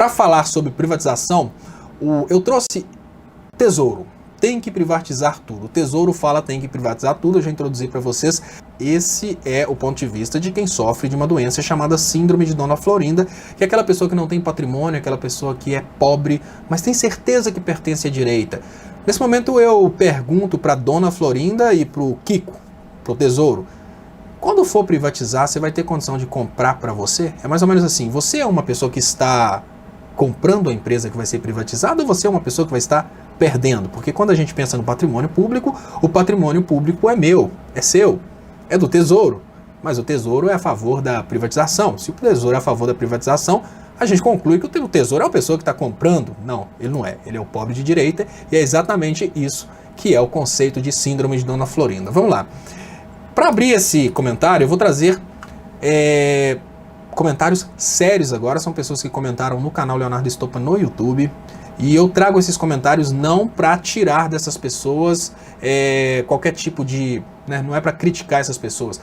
para falar sobre privatização, eu trouxe Tesouro. Tem que privatizar tudo. O Tesouro fala tem que privatizar tudo. Eu já introduzi para vocês. Esse é o ponto de vista de quem sofre de uma doença chamada Síndrome de Dona Florinda, que é aquela pessoa que não tem patrimônio, aquela pessoa que é pobre, mas tem certeza que pertence à direita. Nesse momento eu pergunto para Dona Florinda e para o Kiko, para o Tesouro, quando for privatizar, você vai ter condição de comprar para você? É mais ou menos assim, você é uma pessoa que está comprando a empresa que vai ser privatizada ou você é uma pessoa que vai estar perdendo? Porque quando a gente pensa no patrimônio público, o patrimônio público é meu, é seu, é do Tesouro, mas o Tesouro é a favor da privatização. Se o Tesouro é a favor da privatização, a gente conclui que o Tesouro é uma pessoa que está comprando. Não, ele não é, ele é o pobre de direita e é exatamente isso que é o conceito de Síndrome de Dona Florinda. Vamos lá. Para abrir esse comentário, eu vou trazer comentários sérios agora, são pessoas que comentaram no canal Leonardo Estopa no YouTube, e eu trago esses comentários não para tirar dessas pessoas qualquer tipo de... não é para criticar essas pessoas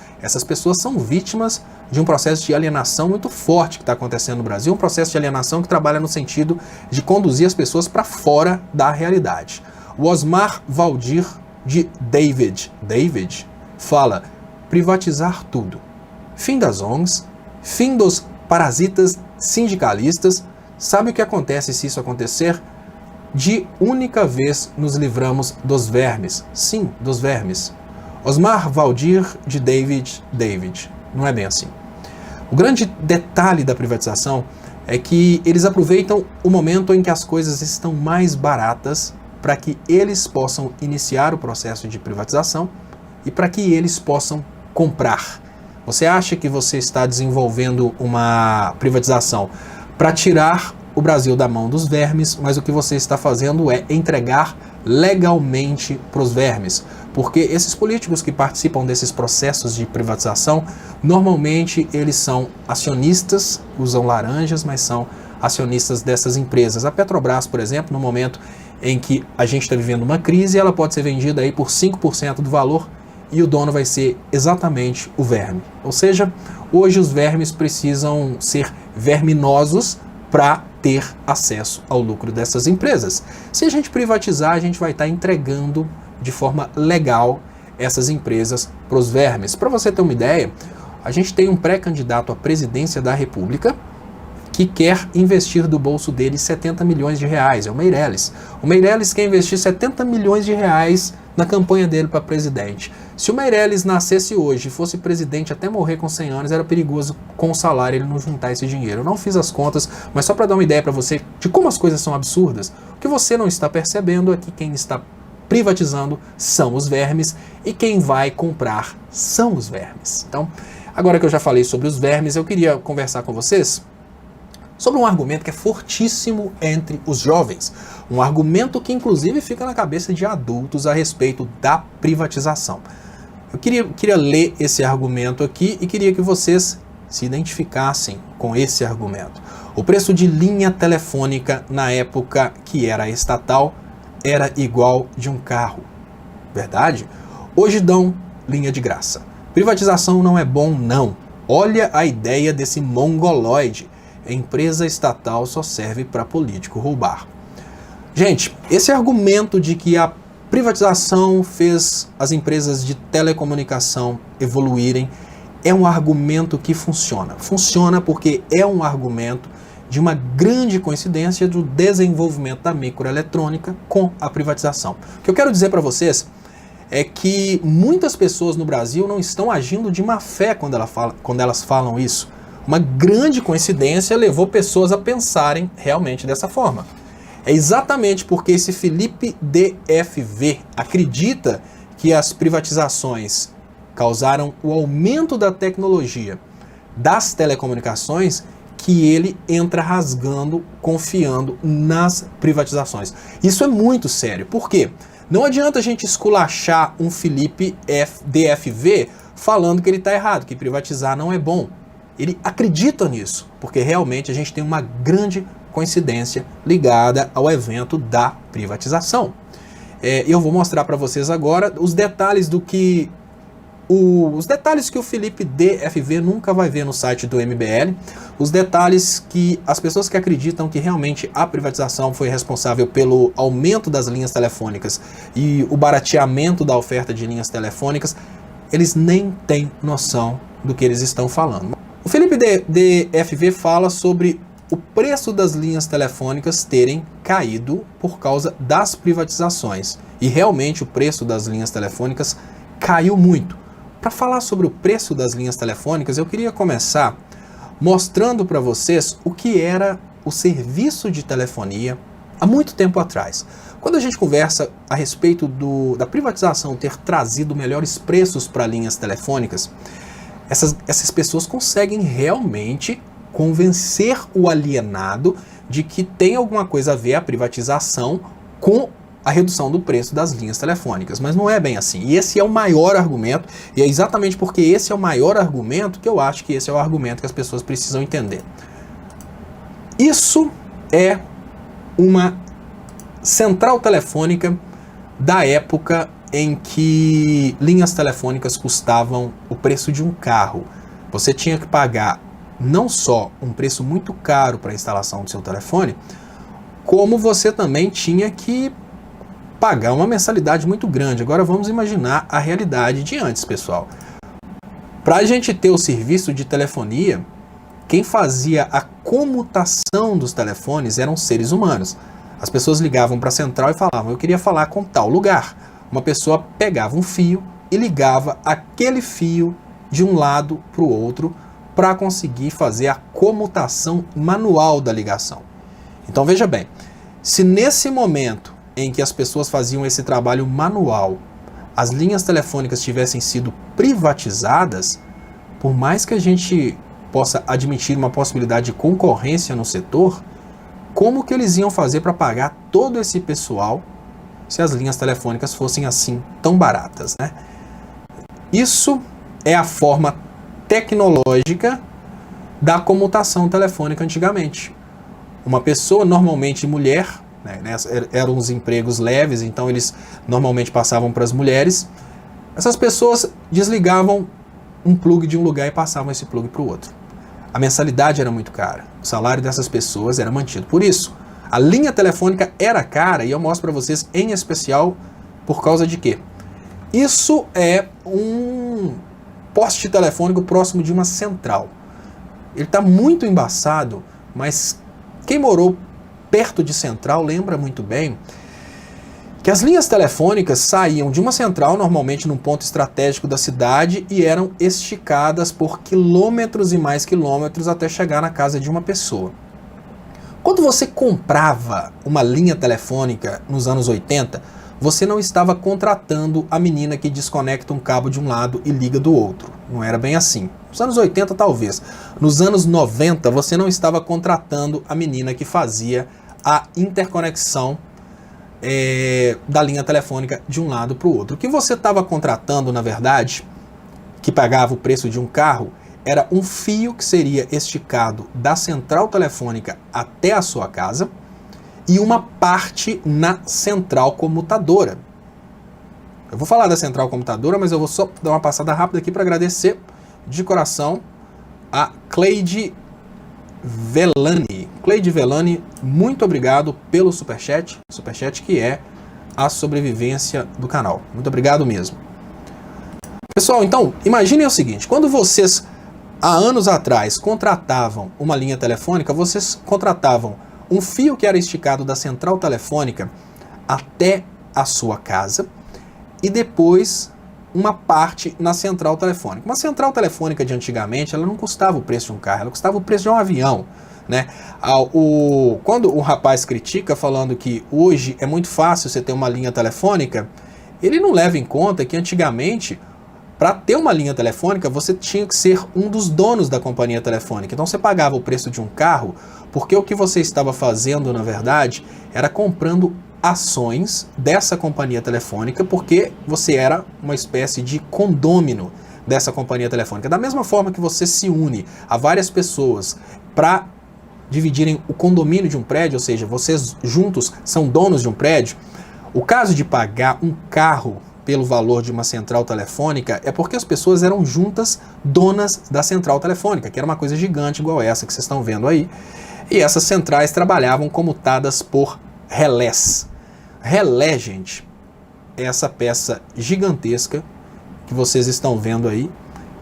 são vítimas de um processo de alienação muito forte que está acontecendo no Brasil, um processo de alienação que trabalha no sentido de conduzir as pessoas para fora da realidade. O Osmar Valdir de David fala, privatizar tudo, fim das ONGs, fim dos parasitas sindicalistas. Sabe o que acontece se isso acontecer? De única vez nos livramos dos vermes. Sim, dos vermes. Osmar Valdir de David. Não é bem assim. O grande detalhe da privatização é que eles aproveitam o momento em que as coisas estão mais baratas para que eles possam iniciar o processo de privatização e para que eles possam comprar. Você acha que você está desenvolvendo uma privatização para tirar o Brasil da mão dos vermes, mas o que você está fazendo é entregar legalmente para os vermes. Porque esses políticos que participam desses processos de privatização, normalmente eles são acionistas, usam laranjas, mas são acionistas dessas empresas. A Petrobras, por exemplo, no momento em que a gente está vivendo uma crise, ela pode ser vendida aí por 5% do valor, e o dono vai ser exatamente o verme. Ou seja, hoje os vermes precisam ser verminosos para ter acesso ao lucro dessas empresas. Se a gente privatizar, a gente vai estar entregando de forma legal essas empresas para os vermes. Para você ter uma ideia, a gente tem um pré-candidato à presidência da República que quer investir do bolso dele 70 milhões de reais, é o Meirelles. O Meirelles quer investir 70 milhões de reais na campanha dele para presidente. Se o Meirelles nascesse hoje e fosse presidente até morrer com 100 anos, era perigoso com o salário ele não juntar esse dinheiro. Eu não fiz as contas, mas só para dar uma ideia para você de como as coisas são absurdas, o que você não está percebendo é que quem está privatizando são os vermes e quem vai comprar são os vermes. Então, agora que eu já falei sobre os vermes, eu queria conversar com vocês sobre um argumento que é fortíssimo entre os jovens. Um argumento que inclusive fica na cabeça de adultos a respeito da privatização. Eu queria ler esse argumento aqui e queria que vocês se identificassem com esse argumento. O preço de linha telefônica na época que era estatal era igual de um carro. Verdade? Hoje dão linha de graça. Privatização não é bom, não. Olha a ideia desse mongoloide. A empresa estatal só serve para político roubar. Gente, esse argumento de que a privatização fez as empresas de telecomunicação evoluírem é um argumento que funciona. Funciona porque é um argumento de uma grande coincidência do desenvolvimento da microeletrônica com a privatização. O que eu quero dizer para vocês é que muitas pessoas no Brasil não estão agindo de má fé quando elas falam isso. Uma grande coincidência levou pessoas a pensarem realmente dessa forma. É exatamente porque esse Felipe DFV acredita que as privatizações causaram o aumento da tecnologia das telecomunicações que ele entra rasgando, confiando nas privatizações. Isso é muito sério. Por quê? Não adianta a gente esculachar um Felipe DFV falando que ele está errado, que privatizar não é bom. Ele acredita nisso, porque realmente a gente tem uma grande coincidência ligada ao evento da privatização. Eu vou mostrar para vocês agora os detalhes do que os detalhes que o Felipe DFV nunca vai ver no site do MBL, os detalhes que as pessoas que acreditam que realmente a privatização foi responsável pelo aumento das linhas telefônicas e o barateamento da oferta de linhas telefônicas, eles nem têm noção do que eles estão falando. O Felipe DFV fala sobre o preço das linhas telefônicas terem caído por causa das privatizações. E realmente o preço das linhas telefônicas caiu muito. Para falar sobre o preço das linhas telefônicas, eu queria começar mostrando para vocês o que era o serviço de telefonia há muito tempo atrás. Quando a gente conversa a respeito da privatização ter trazido melhores preços para linhas telefônicas, essas pessoas conseguem realmente convencer o alienado de que tem alguma coisa a ver a privatização com a redução do preço das linhas telefônicas, mas não é bem assim. E esse é o maior argumento, e é exatamente porque esse é o maior argumento que eu acho que esse é o argumento que as pessoas precisam entender. Isso é uma central telefônica da época em que linhas telefônicas custavam o preço de um carro. Você tinha que pagar não só um preço muito caro para a instalação do seu telefone, como você também tinha que pagar uma mensalidade muito grande. Agora vamos imaginar a realidade de antes, pessoal. Para a gente ter o serviço de telefonia, quem fazia a comutação dos telefones eram seres humanos. As pessoas ligavam para a central e falavam, eu queria falar com tal lugar. Uma pessoa pegava um fio e ligava aquele fio de um lado para o outro para conseguir fazer a comutação manual da ligação. Então veja bem, se nesse momento em que as pessoas faziam esse trabalho manual, as linhas telefônicas tivessem sido privatizadas, por mais que a gente possa admitir uma possibilidade de concorrência no setor, como que eles iam fazer para pagar todo esse pessoal se as linhas telefônicas fossem assim tão baratas, né? Isso é a forma tecnológica da comutação telefônica antigamente. Uma pessoa, normalmente mulher, né, eram os empregos leves, então eles normalmente passavam para as mulheres. Essas pessoas desligavam um plug de um lugar e passavam esse plug para o outro. A mensalidade era muito cara, o salário dessas pessoas era mantido. Por isso, a linha telefônica era cara, e eu mostro para vocês em especial por causa de quê? Isso é um poste telefônico próximo de uma central. Ele está muito embaçado, mas quem morou perto de central lembra muito bem que as linhas telefônicas saíam de uma central, normalmente num ponto estratégico da cidade, e eram esticadas por quilômetros e mais quilômetros até chegar na casa de uma pessoa. Quando você comprava uma linha telefônica nos anos 80, você não estava contratando a menina que desconecta um cabo de um lado e liga do outro. Não era bem assim. Nos anos 80 talvez. Nos anos 90 você não estava contratando a menina que fazia a interconexão da linha telefônica de um lado para o outro. O que você estava contratando, na verdade, que pagava o preço de um carro, era um fio que seria esticado da central telefônica até a sua casa e uma parte na central comutadora. Eu vou falar da central comutadora, mas eu vou só dar uma passada rápida aqui para agradecer de coração a Cleide Velani. Cleide Velani, muito obrigado pelo superchat que é a sobrevivência do canal. Muito obrigado mesmo. Pessoal, então, imaginem o seguinte, quando vocês, há anos atrás, contratavam uma linha telefônica, vocês contratavam um fio que era esticado da central telefônica até a sua casa e depois uma parte na central telefônica. Uma central telefônica de antigamente, ela não custava o preço de um carro, ela custava o preço de um avião, né? Quando o rapaz critica falando que hoje é muito fácil você ter uma linha telefônica, ele não leva em conta que antigamente, para ter uma linha telefônica, você tinha que ser um dos donos da companhia telefônica. Então você pagava o preço de um carro, porque o que você estava fazendo, na verdade, era comprando ações dessa companhia telefônica, porque você era uma espécie de condômino dessa companhia telefônica. Da mesma forma que você se une a várias pessoas para dividirem o condomínio de um prédio, ou seja, vocês juntos são donos de um prédio, o caso de pagar um carro pelo valor de uma central telefônica é porque as pessoas eram juntas donas da central telefônica, que era uma coisa gigante igual essa que vocês estão vendo aí. E essas centrais trabalhavam comutadas por relés. Relé, gente, é essa peça gigantesca que vocês estão vendo aí.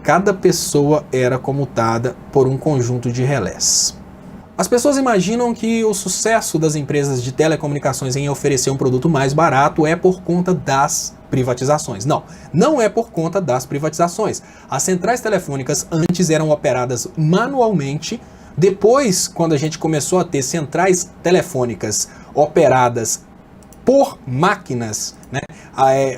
Cada pessoa era comutada por um conjunto de relés. As pessoas imaginam que o sucesso das empresas de telecomunicações em oferecer um produto mais barato é por conta das privatizações. Não, não é por conta das privatizações. As centrais telefônicas antes eram operadas manualmente. Depois, quando a gente começou a ter centrais telefônicas operadas por máquinas, né,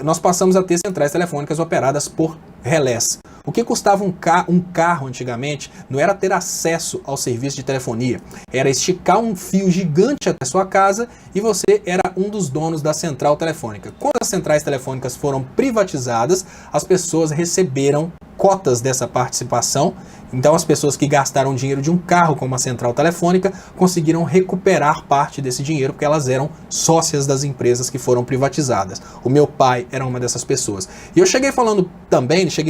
nós passamos a ter centrais telefônicas operadas por relés. O que custava um carro antigamente não era ter acesso ao serviço de telefonia, era esticar um fio gigante até sua casa e você era um dos donos da central telefônica. Quando as centrais telefônicas foram privatizadas, as pessoas receberam cotas dessa participação. Então as pessoas que gastaram dinheiro de um carro com uma central telefônica conseguiram recuperar parte desse dinheiro porque elas eram sócias das empresas que foram privatizadas. O meu pai era uma dessas pessoas. E eu cheguei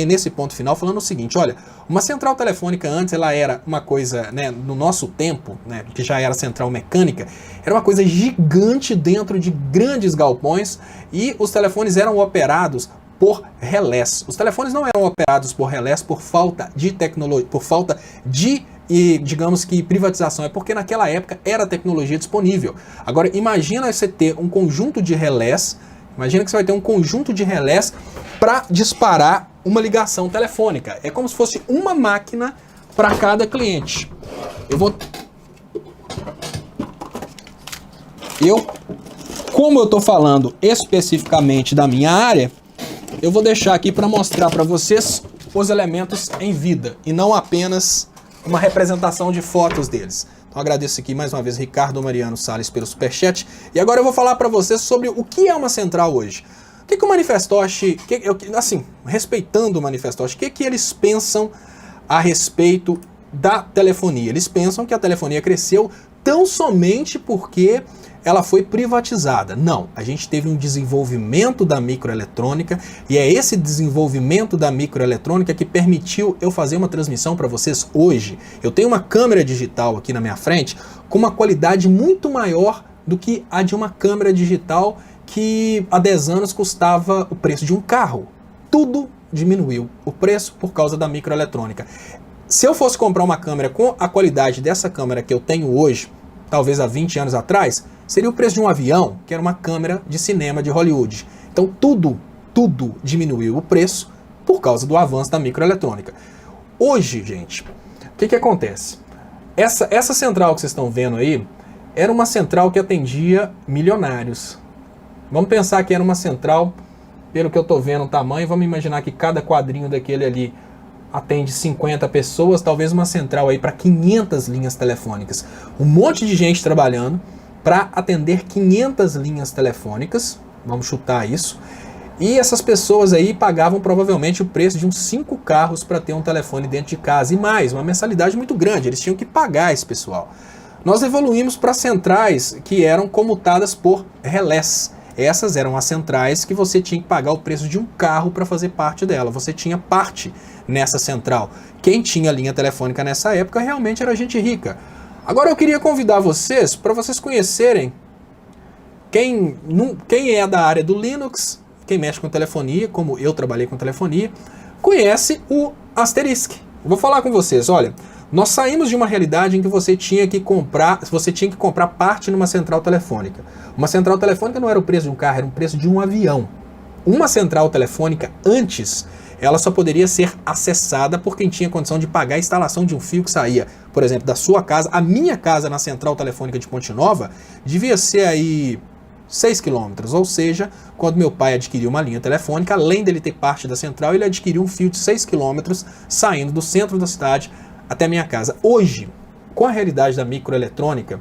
nesse ponto final falando o seguinte, olha, uma central telefônica antes ela era uma coisa, né, no nosso tempo, né, que já era central mecânica, era uma coisa gigante dentro de grandes galpões e os telefones eram operados por relés. Os telefones não eram operados por relés por falta de tecnologia, por falta de, digamos que, privatização. É porque naquela época era tecnologia disponível. Agora, imagina você ter um conjunto de relés, imagina que você vai ter um conjunto de relés para disparar uma ligação telefônica. É como se fosse uma máquina para cada cliente. Como eu estou falando especificamente da minha área, eu vou deixar aqui para mostrar para vocês os elementos em vida e não apenas uma representação de fotos deles. Então agradeço aqui mais uma vez Ricardo Mariano Salles pelo superchat. E agora eu vou falar para vocês sobre o que é uma central hoje. O que o Manifestoche, assim, respeitando o Manifestoche, o que eles pensam a respeito da telefonia? Eles pensam que a telefonia cresceu tão somente porque ela foi privatizada. Não, a gente teve um desenvolvimento da microeletrônica e é esse desenvolvimento da microeletrônica que permitiu eu fazer uma transmissão para vocês hoje. Eu tenho uma câmera digital aqui na minha frente com uma qualidade muito maior do que a de uma câmera digital que há 10 anos custava o preço de um carro. Tudo diminuiu o preço por causa da microeletrônica. Se eu fosse comprar uma câmera com a qualidade dessa câmera que eu tenho hoje, talvez há 20 anos atrás, seria o preço de um avião, que era uma câmera de cinema de Hollywood. Então tudo diminuiu o preço por causa do avanço da microeletrônica. Hoje, gente, o que acontece? Essa central que vocês estão vendo aí, era uma central que atendia milionários. Vamos pensar que era uma central, pelo que eu estou vendo o tamanho, vamos imaginar que cada quadrinho daquele ali atende 50 pessoas, talvez uma central aí para 500 linhas telefônicas. Um monte de gente trabalhando para atender 500 linhas telefônicas, vamos chutar isso, e essas pessoas aí pagavam provavelmente o preço de uns 5 carros para ter um telefone dentro de casa, e mais, uma mensalidade muito grande, eles tinham que pagar esse pessoal. Nós evoluímos para centrais que eram comutadas por relés. Essas eram as centrais que você tinha que pagar o preço de um carro para fazer parte dela. Você tinha parte nessa central. Quem tinha linha telefônica nessa época realmente era gente rica. Agora eu queria convidar vocês para vocês conhecerem quem é da área do Linux, quem mexe com telefonia, como eu trabalhei com telefonia, conhece o Asterisk. Eu vou falar com vocês, olha, nós saímos de uma realidade em que você tinha que comprar parte numa central telefônica. Uma central telefônica não era o preço de um carro, era o preço de um avião. Uma central telefônica, antes, ela só poderia ser acessada por quem tinha condição de pagar a instalação de um fio que saía, por exemplo, da sua casa. A minha casa na central telefônica de Ponte Nova devia ser aí 6 quilômetros, ou seja, quando meu pai adquiriu uma linha telefônica, além dele ter parte da central, ele adquiriu um fio de 6 quilômetros saindo do centro da cidade até minha casa. Hoje, com a realidade da microeletrônica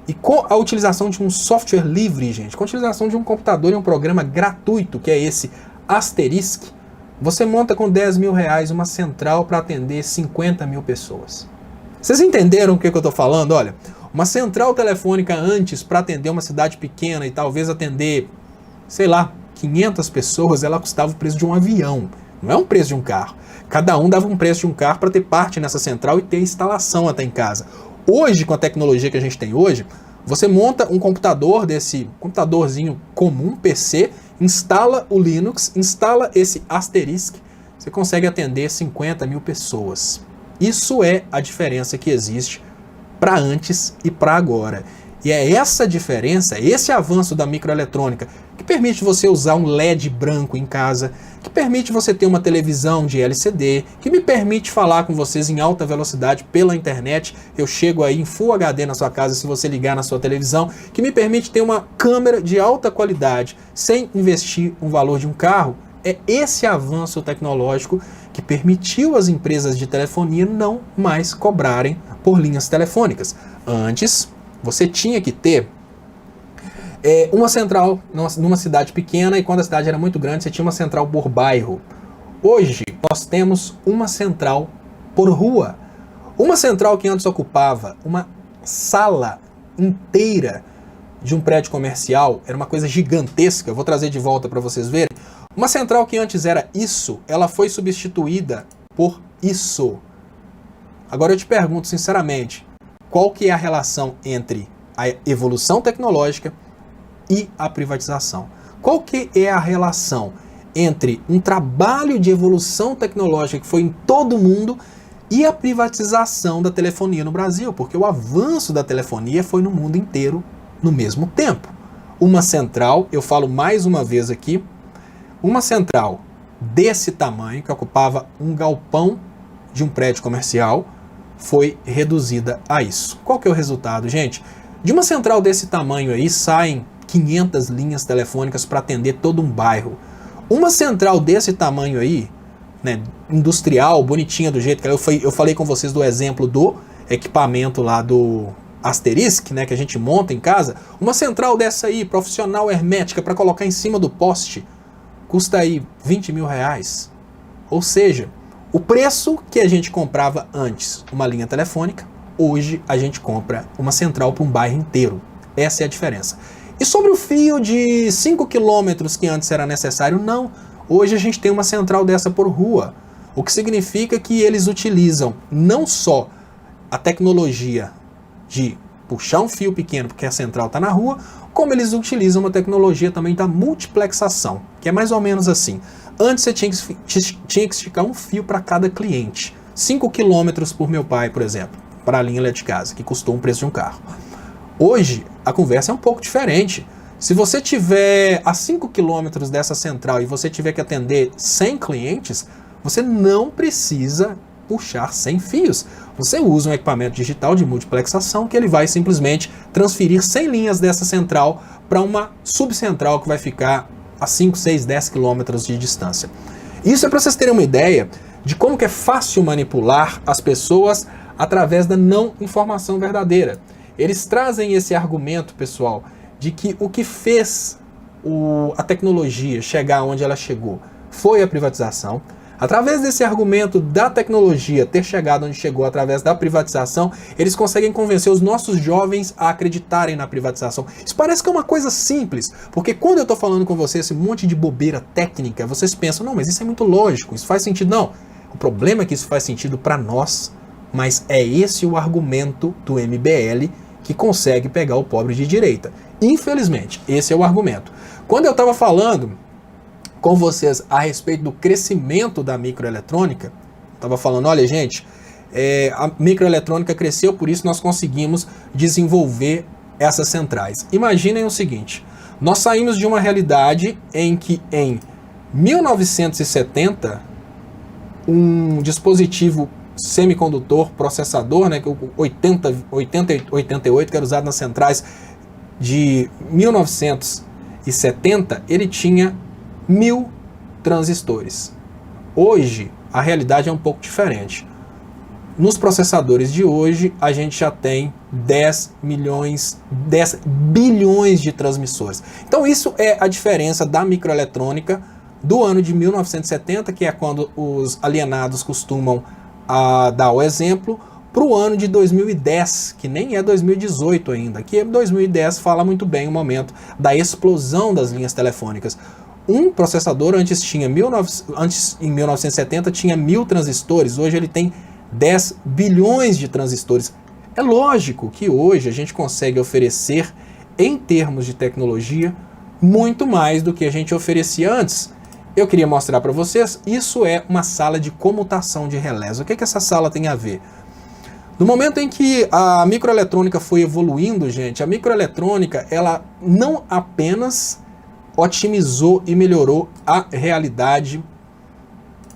e com a utilização de um software livre, gente, com a utilização de um computador e um programa gratuito, que é esse Asterisk, você monta com 10 mil reais uma central para atender 50 mil pessoas. Vocês entenderam o que eu estou falando? Olha, uma central telefônica antes para atender uma cidade pequena e talvez atender, sei lá, 500 pessoas, ela custava o preço de um avião. Não é um preço de um carro. Cada um dava um preço de um carro para ter parte nessa central e ter instalação até em casa. Hoje, com a tecnologia que a gente tem hoje, você monta um computador desse computadorzinho comum, PC, instala o Linux, instala esse Asterisk, você consegue atender 50 mil pessoas. Isso é a diferença que existe para antes e para agora. E é essa diferença, esse avanço da microeletrônica, que permite você usar um LED branco em casa, que permite você ter uma televisão de LCD, que me permite falar com vocês em alta velocidade pela internet. Eu chego aí em Full HD na sua casa se você ligar na sua televisão, que me permite ter uma câmera de alta qualidade sem investir um valor de um carro. É esse avanço tecnológico que permitiu as empresas de telefonia não mais cobrarem por linhas telefônicas. Antes, você tinha que ter uma central numa cidade pequena, e quando a cidade era muito grande, você tinha uma central por bairro. Hoje, nós temos uma central por rua. Uma central que antes ocupava uma sala inteira de um prédio comercial, era uma coisa gigantesca, eu vou trazer de volta para vocês verem. Uma central que antes era isso, ela foi substituída por isso. Agora eu te pergunto sinceramente, qual que é a relação entre a evolução tecnológica e a privatização? Qual que é a relação entre um trabalho de evolução tecnológica que foi em todo o mundo e a privatização da telefonia no Brasil? Porque o avanço da telefonia foi no mundo inteiro no mesmo tempo. Uma central, eu falo mais uma vez aqui, uma central desse tamanho, que ocupava um galpão de um prédio comercial, foi reduzida a isso. Qual que é o resultado, gente? De uma central desse tamanho aí, saem 500 linhas telefônicas para atender todo um bairro. Uma central desse tamanho aí, né, industrial, bonitinha do jeito que eu falei com vocês do exemplo do equipamento lá do Asterisk, né, que a gente monta em casa. Uma central dessa aí, profissional, hermética, para colocar em cima do poste, custa aí 20 mil reais. Ou seja, o preço que a gente comprava antes uma linha telefônica, hoje a gente compra uma central para um bairro inteiro. Essa é a diferença. E sobre o fio de 5 km que antes era necessário, não. Hoje a gente tem uma central dessa por rua. O que significa que eles utilizam não só a tecnologia de puxar um fio pequeno porque a central está na rua, como eles utilizam uma tecnologia também da multiplexação, que é mais ou menos assim. Antes você tinha que esticar um fio para cada cliente. 5 km por meu pai, por exemplo, para a linha lá de casa, que custou um preço de um carro. Hoje, a conversa é um pouco diferente. Se você tiver a 5 km dessa central e você tiver que atender 100 clientes, você não precisa puxar 100 fios. Você usa um equipamento digital de multiplexação que ele vai simplesmente transferir 100 linhas dessa central para uma subcentral que vai ficar a 5, 6, 10 quilômetros de distância. Isso é para vocês terem uma ideia de como que é fácil manipular as pessoas através da não informação verdadeira. Eles trazem esse argumento, pessoal, de que o que fez a tecnologia chegar onde ela chegou foi a privatização. Através desse argumento da tecnologia ter chegado onde chegou através da privatização, eles conseguem convencer os nossos jovens a acreditarem na privatização. Isso parece que é uma coisa simples, porque quando eu estou falando com vocês esse monte de bobeira técnica, vocês pensam, não, mas isso é muito lógico, isso faz sentido. Não, o problema é que isso faz sentido para nós, mas é esse o argumento do MBL que consegue pegar o pobre de direita. Infelizmente, esse é o argumento. Quando eu estava falando com vocês a respeito do crescimento da microeletrônica, estava falando, olha gente, a microeletrônica cresceu, por isso nós conseguimos desenvolver essas centrais. Imaginem o seguinte, nós saímos de uma realidade em que em 1970, um dispositivo semicondutor processador, né, que o 8088, que era usado nas centrais de 1970, ele tinha 1000 transistores. Hoje, a realidade é um pouco diferente. Nos processadores de hoje, a gente já tem 10 bilhões de transmissores. Então, isso é a diferença da microeletrônica do ano de 1970, que é quando os alienados costumam dar o exemplo, para o ano de 2010, que nem é 2018 ainda, que 2010 fala muito bem o momento da explosão das linhas telefônicas. Um processador antes em 1970 tinha 1000 transistores, hoje ele tem 10 bilhões de transistores. É lógico que hoje a gente consegue oferecer, em termos de tecnologia, muito mais do que a gente oferecia antes. Eu queria mostrar para vocês, isso é uma sala de comutação de relés. O que essa sala tem a ver? No momento em que a microeletrônica foi evoluindo, gente, a microeletrônica, ela não apenas otimizou e melhorou a realidade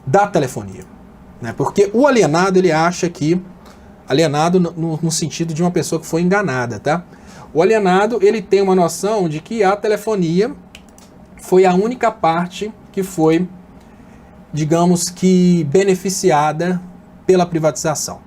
da telefonia, né? Porque o alienado, ele acha que, alienado no sentido de uma pessoa que foi enganada, tá? O alienado, ele tem uma noção de que a telefonia foi a única parte que foi, digamos que, beneficiada pela privatização.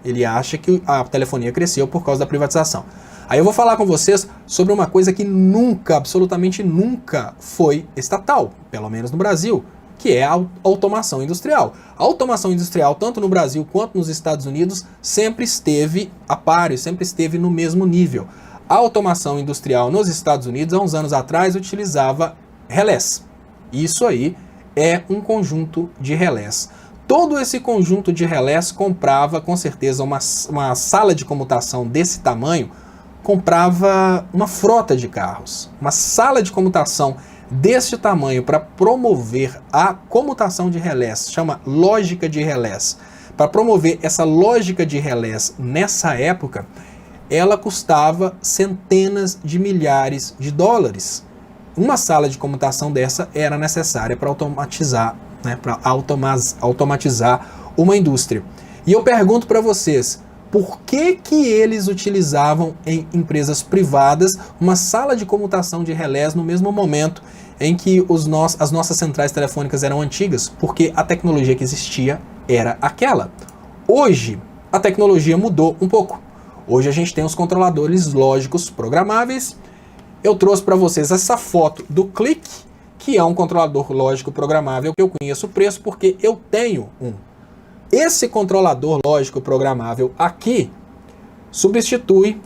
Ele acha que a telefonia cresceu por causa da privatização. Aí eu vou falar com vocês sobre uma coisa que nunca, absolutamente nunca foi estatal, pelo menos no Brasil, que é a automação industrial. A automação industrial, tanto no Brasil quanto nos Estados Unidos, sempre esteve a páreo, sempre esteve no mesmo nível. A automação industrial nos Estados Unidos, há uns anos atrás, utilizava relés. Isso aí é um conjunto de relés. Todo esse conjunto de relés comprava, com certeza, uma sala de comutação desse tamanho, comprava uma frota de carros. Uma sala de comutação deste tamanho para promover a comutação de relés, chama lógica de relés. Para promover essa lógica de relés nessa época, ela custava centenas de milhares de dólares. Uma sala de comutação dessa era necessária para automatizar, né, para automatizar uma indústria. E eu pergunto para vocês, por que eles utilizavam em empresas privadas uma sala de comutação de relés no mesmo momento em que as nossas centrais telefônicas eram antigas? Porque a tecnologia que existia era aquela. Hoje, a tecnologia mudou um pouco. Hoje a gente tem os controladores lógicos programáveis. Eu trouxe para vocês essa foto do Click, que é um controlador lógico programável que eu conheço o preço porque eu tenho um. Esse controlador lógico programável aqui substitui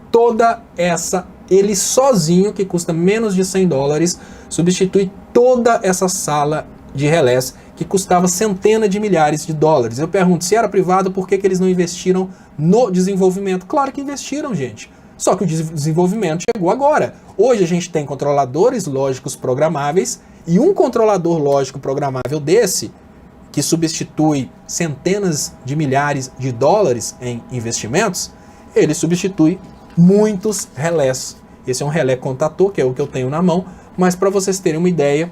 toda essa, ele sozinho, que custa menos de 100 dólares, substitui toda essa sala de relés que custava centenas de milhares de dólares. Eu pergunto, se era privado, por que eles não investiram no desenvolvimento? Claro que investiram, gente. Só que o desenvolvimento chegou agora. Hoje a gente tem controladores lógicos programáveis e um controlador lógico programável desse, que substitui centenas de milhares de dólares em investimentos, ele substitui muitos relés. Esse é um relé contator, que é o que eu tenho na mão, mas para vocês terem uma ideia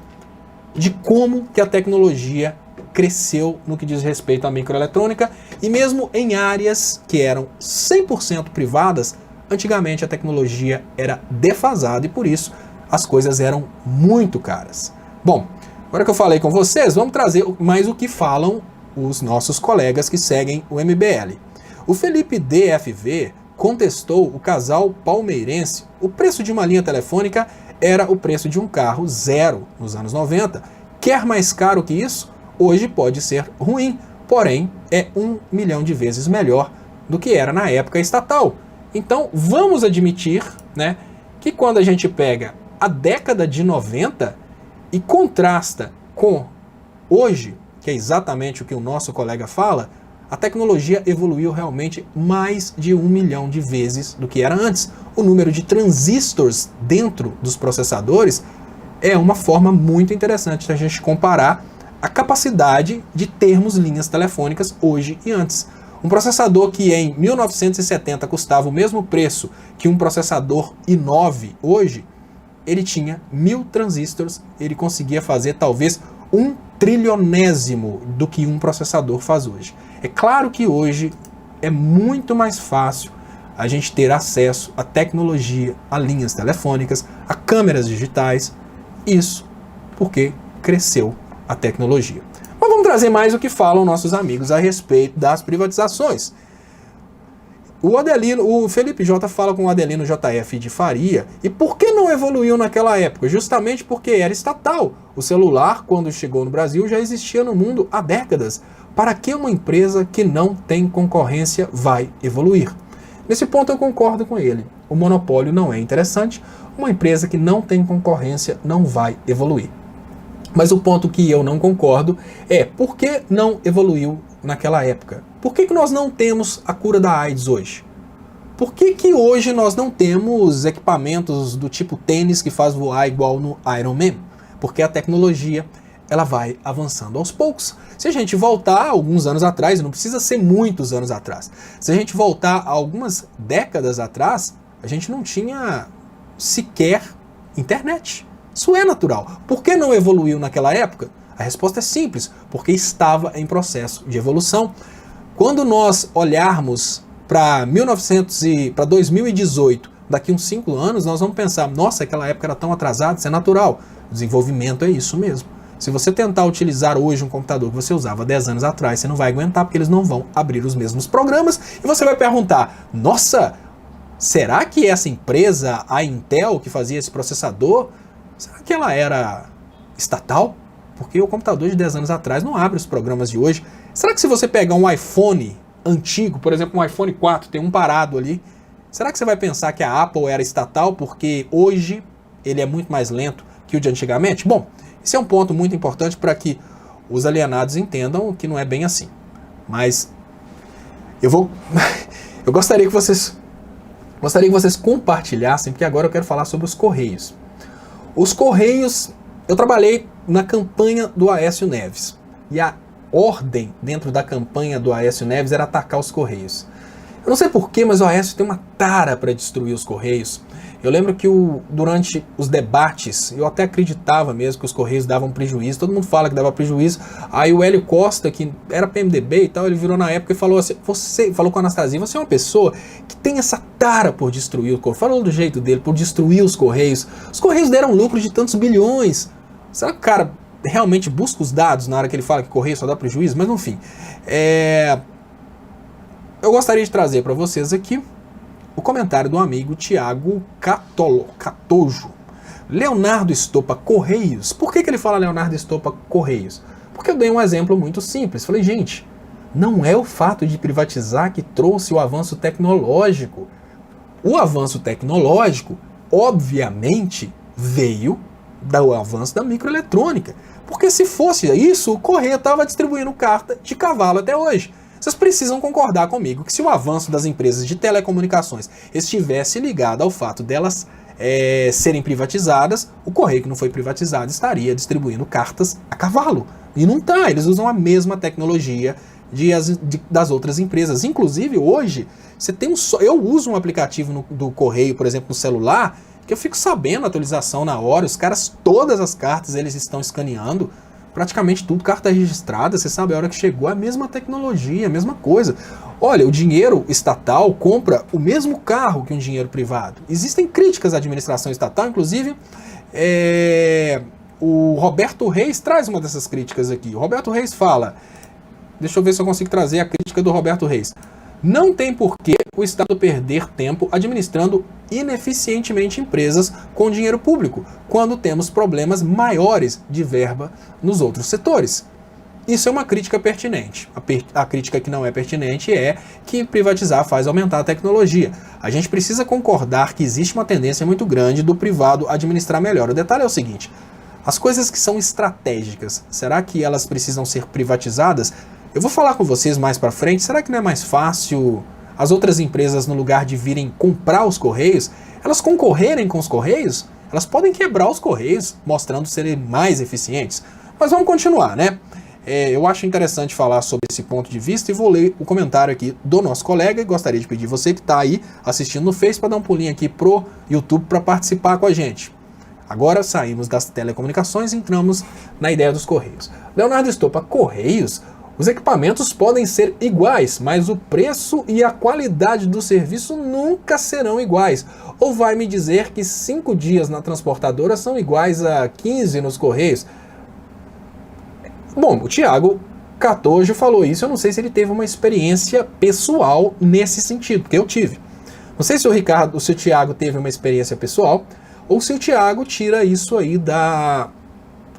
de como que a tecnologia cresceu no que diz respeito à microeletrônica, e mesmo em áreas que eram 100% privadas, antigamente a tecnologia era defasada e por isso as coisas eram muito caras. Bom, agora que eu falei com vocês, vamos trazer mais o que falam os nossos colegas que seguem o MBL. O Felipe DFV contestou o casal palmeirense. O preço de uma linha telefônica era o preço de um carro zero nos anos 90. Quer mais caro que isso? Hoje pode ser ruim, porém é 1 milhão de vezes melhor do que era na época estatal. Então vamos admitir, né, que quando a gente pega a década de 90 e contrasta com hoje, que é exatamente o que o nosso colega fala, a tecnologia evoluiu realmente mais de 1 milhão de vezes do que era antes. O número de transistores dentro dos processadores é uma forma muito interessante de a gente comparar a capacidade de termos linhas telefônicas hoje e antes. Um processador que em 1970 custava o mesmo preço que um processador i9 hoje, ele tinha 1000 transistores, ele conseguia fazer talvez 1 trilionésimo do que um processador faz hoje. É claro que hoje é muito mais fácil a gente ter acesso à tecnologia, a linhas telefônicas, a câmeras digitais, isso porque cresceu a tecnologia. Mas vamos trazer mais o que falam nossos amigos a respeito das privatizações. O Felipe J fala com o Adelino JF de Faria. E por que não evoluiu naquela época? Justamente porque era estatal. O celular, quando chegou no Brasil, já existia no mundo há décadas. Para que uma empresa que não tem concorrência vai evoluir? Nesse ponto eu concordo com ele. O monopólio não é interessante. Uma empresa que não tem concorrência não vai evoluir. Mas o ponto que eu não concordo é por que não evoluiu naquela época? Por que nós não temos a cura da AIDS hoje? Por que hoje nós não temos equipamentos do tipo tênis que faz voar igual no Iron Man? Porque a tecnologia ela vai avançando aos poucos. Se a gente voltar alguns anos atrás, não precisa ser muitos anos atrás, se a gente voltar algumas décadas atrás, a gente não tinha sequer internet. Isso é natural. Por que não evoluiu naquela época? A resposta é simples, porque estava em processo de evolução. Quando nós olharmos para 2018, daqui uns 5 anos, nós vamos pensar, nossa, aquela época era tão atrasada, isso é natural. O desenvolvimento é isso mesmo. Se você tentar utilizar hoje um computador que você usava 10 anos atrás, você não vai aguentar, porque eles não vão abrir os mesmos programas, e você vai perguntar, nossa, será que essa empresa, a Intel, que fazia esse processador, será que ela era estatal? Porque o computador de 10 anos atrás não abre os programas de hoje. Será que se você pegar um iPhone antigo, por exemplo, um iPhone 4, tem um parado ali, será que você vai pensar que a Apple era estatal porque hoje ele é muito mais lento que o de antigamente? Bom, esse é um ponto muito importante para que os alienados entendam que não é bem assim. Mas eu gostaria que vocês compartilhassem, porque agora eu quero falar sobre os Correios. Os Correios, eu trabalhei na campanha do Aécio Neves. E a ordem dentro da campanha do Aécio Neves era atacar os Correios. Eu não sei porquê, mas o Aécio tem uma tara para destruir os Correios. Eu lembro que durante os debates, eu até acreditava mesmo que os Correios davam prejuízo. Todo mundo fala que dava prejuízo. Aí o Hélio Costa, que era PMDB e tal, ele virou na época e falou assim, falou com a Anastasia, você é uma pessoa que tem essa tara por destruir o Correio. Falou do jeito dele, por destruir os Correios. Os Correios deram lucro de tantos bilhões. Será que o cara realmente busca os dados na hora que ele fala que Correio só dá prejuízo? Mas enfim, eu gostaria de trazer para vocês aqui o comentário do amigo Tiago Catojo. Leonardo Estopa Correios. Por que ele fala Leonardo Estopa Correios? Porque eu dei um exemplo muito simples. Falei, gente, não é o fato de privatizar que trouxe o avanço tecnológico. O avanço tecnológico, obviamente, veio do avanço da microeletrônica. Porque se fosse isso, o Correio estava distribuindo carta de cavalo até hoje. Vocês precisam concordar comigo que se o avanço das empresas de telecomunicações estivesse ligado ao fato delas serem privatizadas, o Correio que não foi privatizado estaria distribuindo cartas a cavalo. E não está, eles usam a mesma tecnologia das outras empresas. Inclusive hoje, eu uso um aplicativo do Correio, por exemplo, no celular, que eu fico sabendo a atualização na hora, os caras, todas as cartas eles estão escaneando, praticamente tudo, carta registrada, você sabe a hora que chegou, é a mesma tecnologia, a mesma coisa. Olha, o dinheiro estatal compra o mesmo carro que um dinheiro privado. Existem críticas à administração estatal, inclusive o Roberto Reis traz uma dessas críticas aqui. O Roberto Reis fala, deixa eu ver se eu consigo trazer a crítica do Roberto Reis. Não tem por que o Estado perder tempo administrando ineficientemente empresas com dinheiro público, quando temos problemas maiores de verba nos outros setores. Isso é uma crítica pertinente. A crítica que não é pertinente é que privatizar faz aumentar a tecnologia. A gente precisa concordar que existe uma tendência muito grande do privado administrar melhor. O detalhe é o seguinte, as coisas que são estratégicas, será que elas precisam ser privatizadas? Eu vou falar com vocês mais para frente, será que não é mais fácil as outras empresas, no lugar de virem comprar os Correios, elas concorrerem com os Correios? Elas podem quebrar os Correios, mostrando serem mais eficientes. Mas vamos continuar, né? Eu acho interessante falar sobre esse ponto de vista e vou ler o comentário aqui do nosso colega e gostaria de pedir você que está aí assistindo no Face para dar um pulinho aqui pro YouTube para participar com a gente. Agora saímos das telecomunicações e entramos na ideia dos Correios. Leonardo Estopa, Correios? Os equipamentos podem ser iguais, mas o preço e a qualidade do serviço nunca serão iguais. Ou vai me dizer que 5 dias na transportadora são iguais a 15 nos Correios? Bom, o Tiago Catojo falou isso, eu não sei se ele teve uma experiência pessoal nesse sentido, porque eu tive. Não sei se o Tiago teve uma experiência pessoal, ou se o Tiago tira isso aí da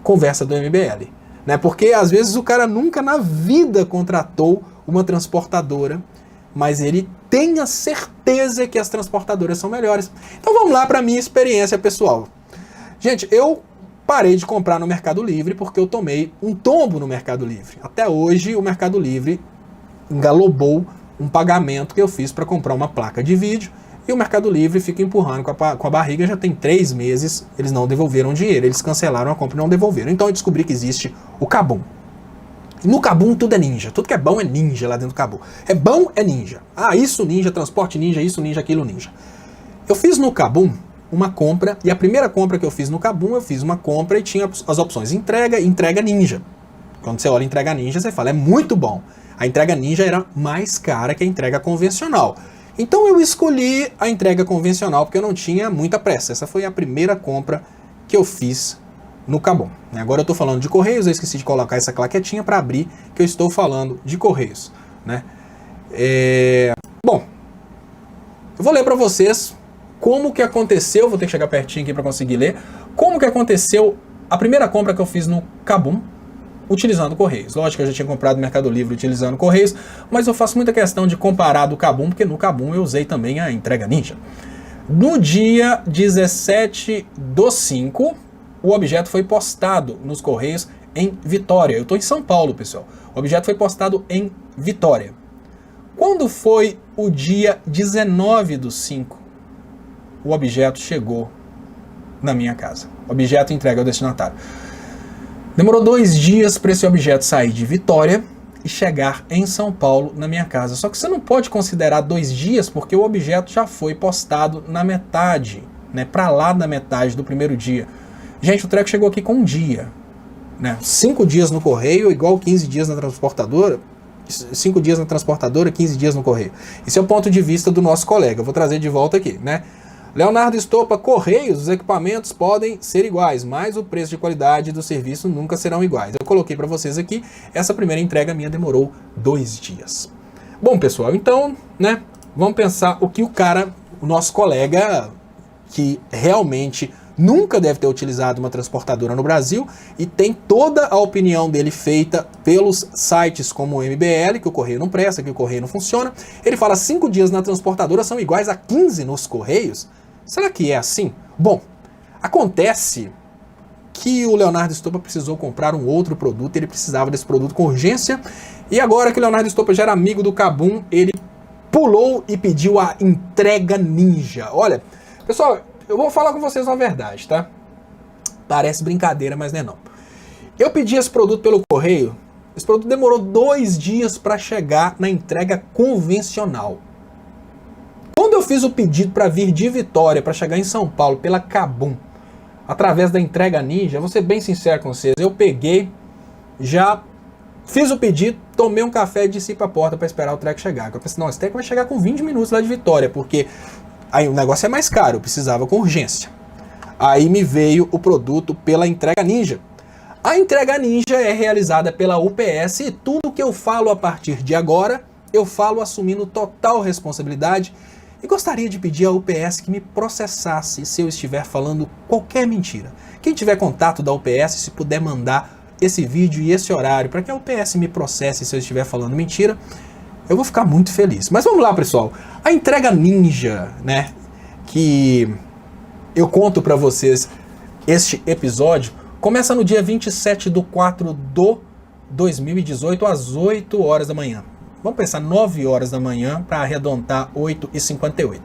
conversa do MBL. Né? Porque às vezes o cara nunca na vida contratou uma transportadora, mas ele tem a certeza que as transportadoras são melhores. Então vamos lá para a minha experiência pessoal. Gente, eu parei de comprar no Mercado Livre porque eu tomei um tombo no Mercado Livre. Até hoje o Mercado Livre engalobou um pagamento que eu fiz para comprar uma placa de vídeo e o Mercado Livre fica empurrando com a barriga. Já tem 3 meses, eles não devolveram dinheiro, eles cancelaram a compra e não devolveram. Então eu descobri que existe o Kabum. No Kabum tudo é ninja, tudo que é bom é ninja lá dentro do Kabum. É bom é ninja. Ah, isso ninja, transporte ninja, isso ninja, aquilo ninja. Eu fiz no Kabum uma compra, e a primeira compra que eu fiz no Kabum, eu fiz uma compra e tinha as opções entrega e entrega ninja. Quando você olha entrega ninja, você fala, é muito bom. A entrega ninja era mais cara que a entrega convencional. Então eu escolhi a entrega convencional porque eu não tinha muita pressa. Essa foi a primeira compra que eu fiz no Kabum. Agora eu estou falando de Correios, eu esqueci de colocar essa claquetinha para abrir que eu estou falando de Correios, né? Bom, eu vou ler para vocês como que aconteceu, vou ter que chegar pertinho aqui para conseguir ler, como que aconteceu a primeira compra que eu fiz no Kabum utilizando Correios. Lógico que eu já tinha comprado no Mercado Livre utilizando Correios, mas eu faço muita questão de comparar do Kabum, porque no Kabum eu usei também a entrega ninja. No dia 17/5, o objeto foi postado nos Correios em Vitória. Eu estou em São Paulo, pessoal. O objeto foi postado em Vitória. Quando foi o dia 19/5, o objeto chegou na minha casa. Objeto entregue ao destinatário. Demorou 2 dias para esse objeto sair de Vitória e chegar em São Paulo na minha casa. Só que você não pode considerar 2 dias porque o objeto já foi postado na metade, né, para lá da metade do primeiro dia. Gente, o treco chegou aqui com 1 dia, né? 5 dias no correio igual 15 dias na transportadora. 5 dias na transportadora, 15 dias no correio. Esse é o ponto de vista do nosso colega. Eu vou trazer de volta aqui, né? Leonardo Estopa, Correios, os equipamentos podem ser iguais, mas o preço de qualidade do serviço nunca serão iguais. Eu coloquei para vocês aqui, essa primeira entrega minha demorou 2 dias. Bom, pessoal, então, né, vamos pensar o que o nosso colega, que realmente nunca deve ter utilizado uma transportadora no Brasil e tem toda a opinião dele feita pelos sites como o MBL, que o correio não presta, que o correio não funciona. Ele fala 5 dias na transportadora são iguais a 15 nos correios. Será que é assim? Bom, acontece que o Leonardo Estopa precisou comprar um outro produto, ele precisava desse produto com urgência, e agora que o Leonardo Estopa já era amigo do Kabum, ele pulou e pediu a entrega ninja. Olha, pessoal, eu vou falar com vocês uma verdade, tá? Parece brincadeira, mas não é não. Eu pedi esse produto pelo correio, esse produto demorou 2 dias para chegar na entrega convencional. Quando eu fiz o pedido para vir de Vitória, para chegar em São Paulo, pela Kabum, através da entrega ninja, vou ser bem sincero com vocês, eu peguei, já fiz o pedido, tomei um café e desci para a porta para esperar o treco chegar. Eu pensei, não, esse treco vai chegar com 20 minutos lá de Vitória, porque aí o negócio é mais caro, eu precisava com urgência. Aí me veio o produto pela entrega ninja. A entrega ninja é realizada pela UPS e tudo que eu falo a partir de agora, eu falo assumindo total responsabilidade e gostaria de pedir à UPS que me processasse se eu estiver falando qualquer mentira. Quem tiver contato da UPS, se puder mandar esse vídeo e esse horário para que a UPS me processe se eu estiver falando mentira, eu vou ficar muito feliz. Mas vamos lá, pessoal. A entrega ninja, né, que eu conto para vocês este episódio, começa no dia 27/4/2018, às 8 horas da manhã. Vamos pensar 9 horas da manhã para arredondar 8h58.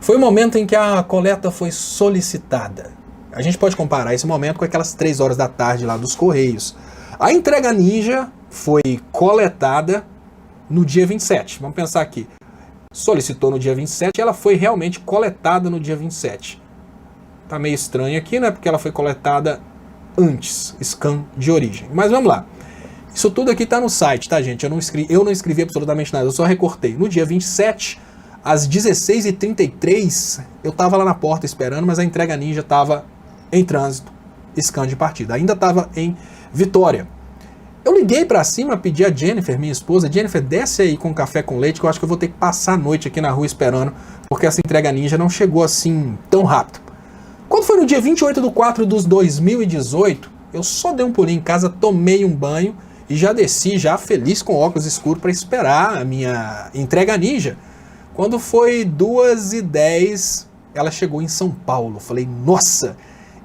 Foi o momento em que a coleta foi solicitada. A gente pode comparar esse momento com aquelas 3 horas da tarde lá dos Correios. A entrega ninja foi coletada no dia 27. Vamos pensar aqui. Solicitou no dia 27 e ela foi realmente coletada no dia 27. Tá meio estranho aqui, né? Porque ela foi coletada antes, scan de origem. Mas vamos lá. Isso tudo aqui tá no site, tá, gente? Eu não escrevi absolutamente nada, eu só recortei. No dia 27, às 16h33, eu tava lá na porta esperando, mas a entrega ninja tava em trânsito, scan de partida. Ainda tava em Vitória. Eu liguei pra cima, pedi a Jennifer, minha esposa, Jennifer, desce aí com café com leite, que eu acho que eu vou ter que passar a noite aqui na rua esperando, porque essa entrega ninja não chegou assim tão rápido. Quando foi no dia 28/4/2018, eu só dei um pulinho em casa, tomei um banho e já desci, já feliz com óculos escuros para esperar a minha entrega ninja. Quando foi 2h10, ela chegou em São Paulo. Falei, nossa,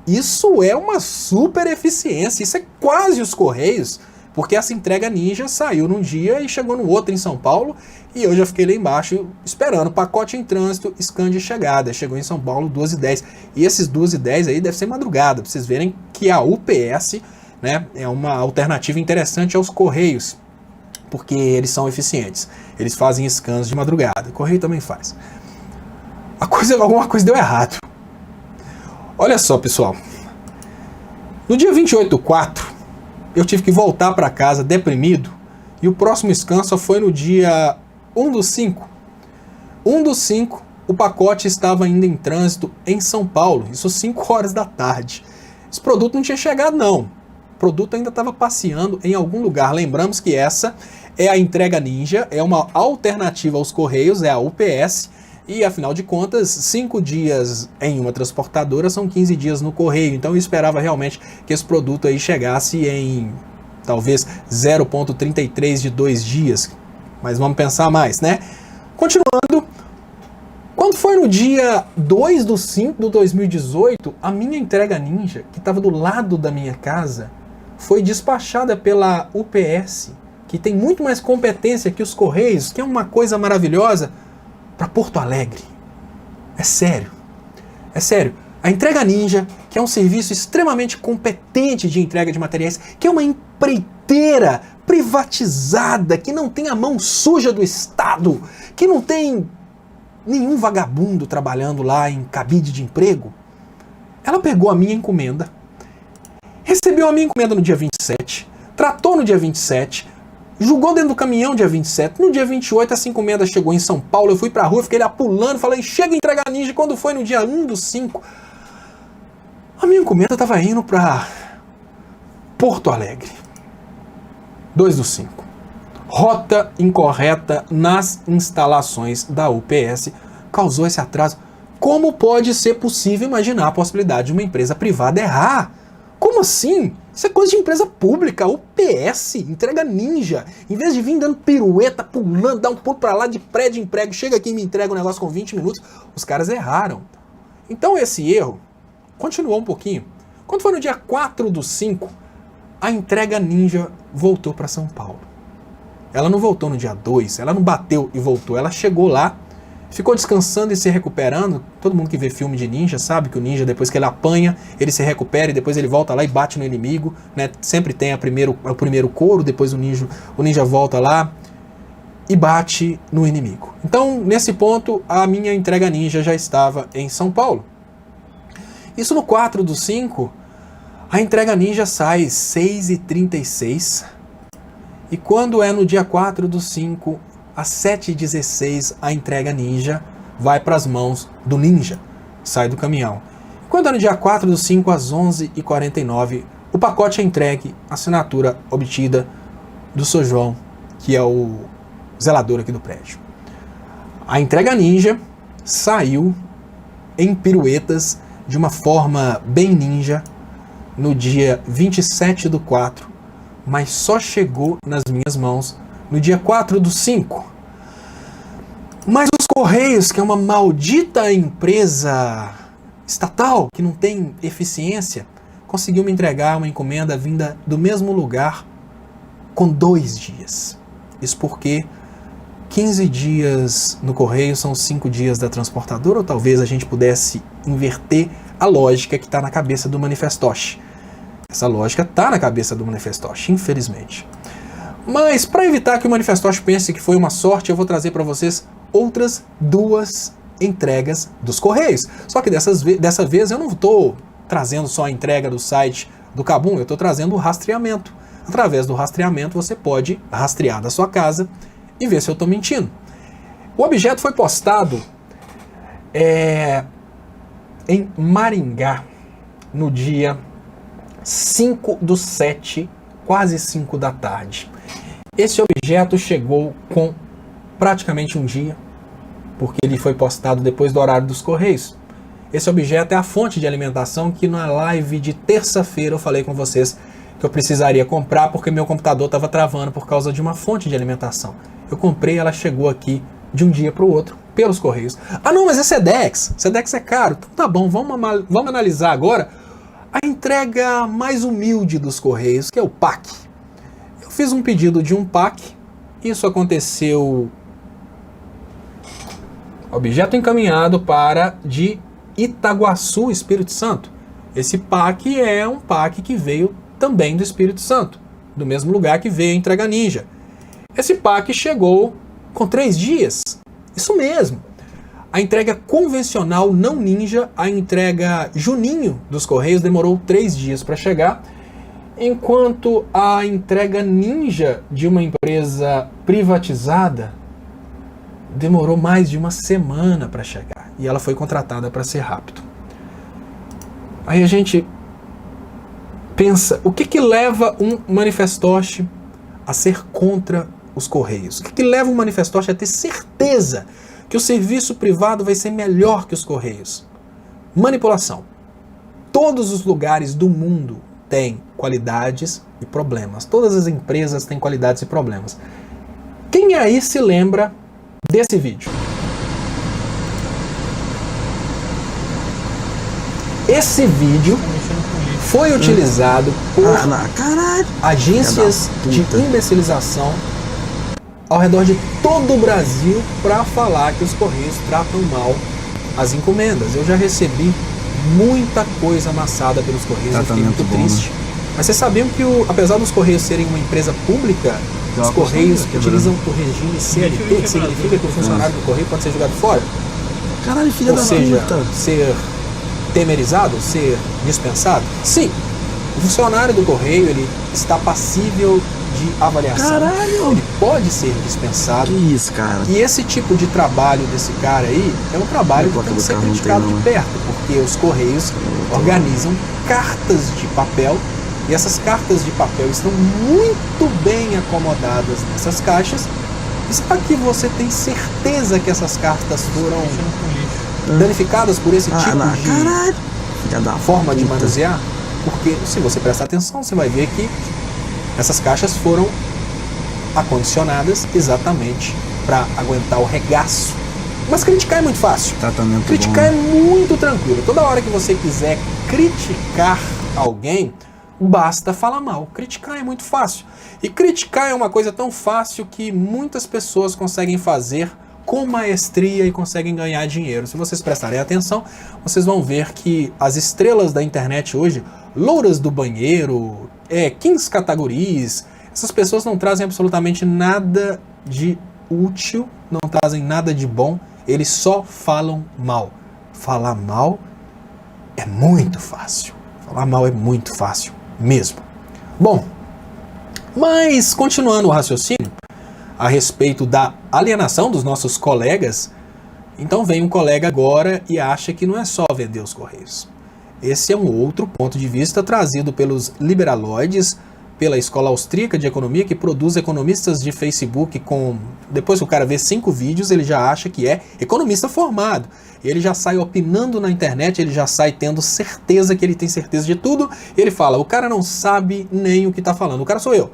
isso é uma super eficiência, isso é quase os Correios, porque essa entrega ninja saiu num dia e chegou no outro em São Paulo, e eu já fiquei lá embaixo esperando, pacote em trânsito, scan de chegada, chegou em São Paulo 2h10, e esses 2h10 aí deve ser madrugada, pra vocês verem que a UPS, né, é uma alternativa interessante aos Correios, porque eles são eficientes, eles fazem scans de madrugada, o Correio também faz. Alguma coisa deu errado. Olha só, pessoal. No dia 28/4, eu tive que voltar para casa deprimido, e o próximo scan só foi no dia 1/5. 1/5, o pacote estava ainda em trânsito em São Paulo, isso 5 horas da tarde. Esse produto não tinha chegado, não. O produto ainda estava passeando em algum lugar. Lembramos que essa é a entrega ninja, é uma alternativa aos Correios, é a UPS, e afinal de contas, 5 dias em uma transportadora são 15 dias no Correio, então eu esperava realmente que esse produto aí chegasse em talvez 0,33 de 2 dias, mas vamos pensar mais, né? Continuando, quando foi no dia 2/5 de 2018, a minha entrega ninja, que estava do lado da minha casa, foi despachada pela UPS, que tem muito mais competência que os Correios, que é uma coisa maravilhosa, para Porto Alegre. É sério. É sério. A entrega ninja, que é um serviço extremamente competente de entrega de materiais, que é uma empreiteira privatizada, que não tem a mão suja do Estado, que não tem nenhum vagabundo trabalhando lá em cabide de emprego, ela pegou a minha encomenda, recebeu a minha encomenda no dia 27, tratou no dia 27, jogou dentro do caminhão dia 27, no dia 28 essa encomenda chegou em São Paulo, eu fui pra rua, fiquei lá pulando, falei, chega a entregar ninja, quando foi no dia 1/5, a minha encomenda estava indo pra Porto Alegre. 2/5. Rota incorreta nas instalações da UPS causou esse atraso. Como pode ser possível imaginar a possibilidade de uma empresa privada errar? Como assim? Isso é coisa de empresa pública, UPS, entrega ninja. Em vez de vir dando pirueta, pulando, dar um pulo pra lá de prédio em prédio, chega aqui e me entrega um negócio com 20 minutos, os caras erraram. Então esse erro continuou um pouquinho. Quando foi no dia 4/5, a entrega ninja voltou para São Paulo. Ela não voltou no dia 2, ela não bateu e voltou, ela chegou lá, ficou descansando e se recuperando. Todo mundo que vê filme de ninja sabe que o ninja, depois que ele apanha, ele se recupera e depois ele volta lá e bate no inimigo, né? Sempre tem o primeiro couro, depois o ninja volta lá e bate no inimigo. Então, nesse ponto, a minha entrega ninja já estava em São Paulo. Isso no 4/5, a entrega ninja sai 6h36, e quando é no dia 4/5, às 7h16, a entrega ninja vai para as mãos do ninja, sai do caminhão. Quando é no dia 4/5, às 11h49, o pacote é entregue, assinatura obtida do Sr. João, que é o zelador aqui do prédio. A entrega ninja saiu em piruetas de uma forma bem ninja no dia 27/4, mas só chegou nas minhas mãos no dia 4/5. Mas os Correios, que é uma maldita empresa estatal, que não tem eficiência, conseguiu me entregar uma encomenda vinda do mesmo lugar com 2 dias. Isso porque 15 dias no Correio são 5 dias da transportadora, ou talvez a gente pudesse inverter a lógica que está na cabeça do manifestoche. Essa lógica está na cabeça do manifestoche, infelizmente. Mas para evitar que o manifestoche pense que foi uma sorte, eu vou trazer para vocês outras 2 entregas dos Correios. Só que dessa vez eu não estou trazendo só a entrega do site do Kabum, eu estou trazendo o rastreamento. Através do rastreamento você pode rastrear da sua casa e ver se eu estou mentindo. O objeto foi postado em Maringá no dia 5/7, quase 5 da tarde. Esse objeto chegou com praticamente um dia, porque ele foi postado depois do horário dos Correios. Esse objeto é a fonte de alimentação que na live de terça-feira eu falei com vocês que eu precisaria comprar porque meu computador estava travando por causa de uma fonte de alimentação. Eu comprei, ela chegou aqui de um dia para o outro, pelos Correios. Ah não, mas é Sedex. Sedex é caro. Então tá bom, vamos analisar agora A entrega mais humilde dos Correios, que é o PAC. Eu fiz um pedido de um PAC, isso aconteceu... Objeto encaminhado de Itaguaçu, Espírito Santo. Esse PAC é um PAC que veio também do Espírito Santo, do mesmo lugar que veio a entrega ninja. Esse PAC chegou com 3 dias, isso mesmo. A entrega convencional não ninja, a entrega Juninho dos Correios demorou 3 dias para chegar, enquanto a entrega ninja de uma empresa privatizada demorou mais de 1 semana para chegar. E ela foi contratada para ser rápido. Aí a gente pensa, o que leva um manifestoche a ser contra os Correios? O que leva um manifestoche a ter certeza que o serviço privado vai ser melhor que os Correios? Manipulação. Todos os lugares do mundo têm qualidades e problemas. Todas as empresas têm qualidades e problemas. Quem aí se lembra desse vídeo? Esse vídeo foi utilizado por agências de imbecilização ao redor de todo o Brasil para falar que os Correios tratam mal as encomendas. Eu já recebi muita coisa amassada pelos Correios, eu fiquei muito triste. Mas vocês sabiam que, apesar dos Correios serem uma empresa pública, os Correios utilizam o regime CLT, que significa que o funcionário do Correio pode ser jogado fora? Caralho, filha da puta. Ou seja, ser temerizado, ser dispensado? Sim. O funcionário do Correio, ele está passível de avaliação. Caralho! Ele pode ser dispensado. Que isso, cara? E esse tipo de trabalho desse cara aí é um trabalho que tem que ser criticado de perto, porque os Correios organizam cartas de papel e essas cartas de papel estão muito bem acomodadas nessas caixas. E será que você tem certeza que essas cartas foram danificadas por esse tipo de forma de manusear? Porque se você prestar atenção, você vai ver que essas caixas foram acondicionadas exatamente para aguentar o regaço. Mas criticar é muito fácil. Criticar é muito tranquilo. Toda hora que você quiser criticar alguém, basta falar mal. Criticar é muito fácil. E criticar é uma coisa tão fácil que muitas pessoas conseguem fazer com maestria e conseguem ganhar dinheiro. Se vocês prestarem atenção, vocês vão ver que as estrelas da internet hoje, louras do banheiro, Kings categorias, essas pessoas não trazem absolutamente nada de útil, não trazem nada de bom, eles só falam mal. Falar mal é muito fácil. Falar mal é muito fácil mesmo. Bom, mas continuando o raciocínio a respeito da alienação dos nossos colegas, então vem um colega agora e acha que não é só vender os Correios. Esse é um outro ponto de vista trazido pelos liberaloides, pela Escola Austríaca de Economia, que produz economistas de Facebook com... Depois que o cara vê 5 vídeos, ele já acha que é economista formado. Ele já sai opinando na internet, ele já sai tendo certeza que ele tem certeza de tudo. Ele fala, o cara não sabe nem o que está falando. O cara sou eu.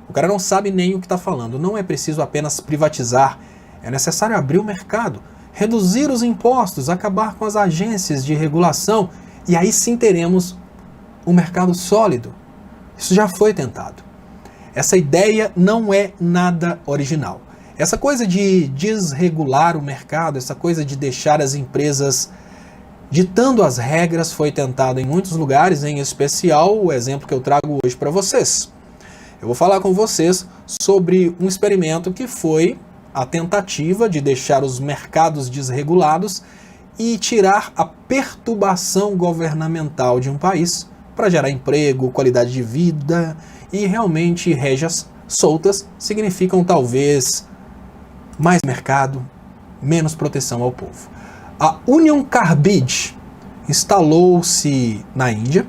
O cara não sabe nem o que está falando. Não é preciso apenas privatizar. É necessário abrir o mercado, reduzir os impostos, acabar com as agências de regulação. E aí sim teremos um mercado sólido. Isso já foi tentado. Essa ideia não é nada original. Essa coisa de desregular o mercado, essa coisa de deixar as empresas ditando as regras foi tentado em muitos lugares, em especial o exemplo que eu trago hoje para vocês. Eu vou falar com vocês sobre um experimento que foi a tentativa de deixar os mercados desregulados e tirar a perturbação governamental de um país para gerar emprego, qualidade de vida e realmente rédeas soltas significam talvez mais mercado, menos proteção ao povo. A Union Carbide instalou-se na Índia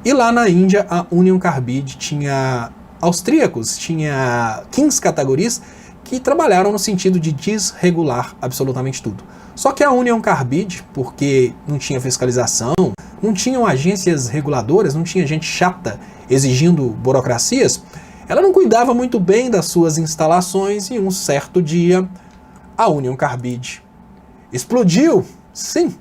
e lá na Índia a Union Carbide tinha austríacos, tinha Kings categorias que trabalharam no sentido de desregular absolutamente tudo. Só que a Union Carbide, porque não tinha fiscalização, não tinham agências reguladoras, não tinha gente chata exigindo burocracias, ela não cuidava muito bem das suas instalações e um certo dia a Union Carbide explodiu. Sim,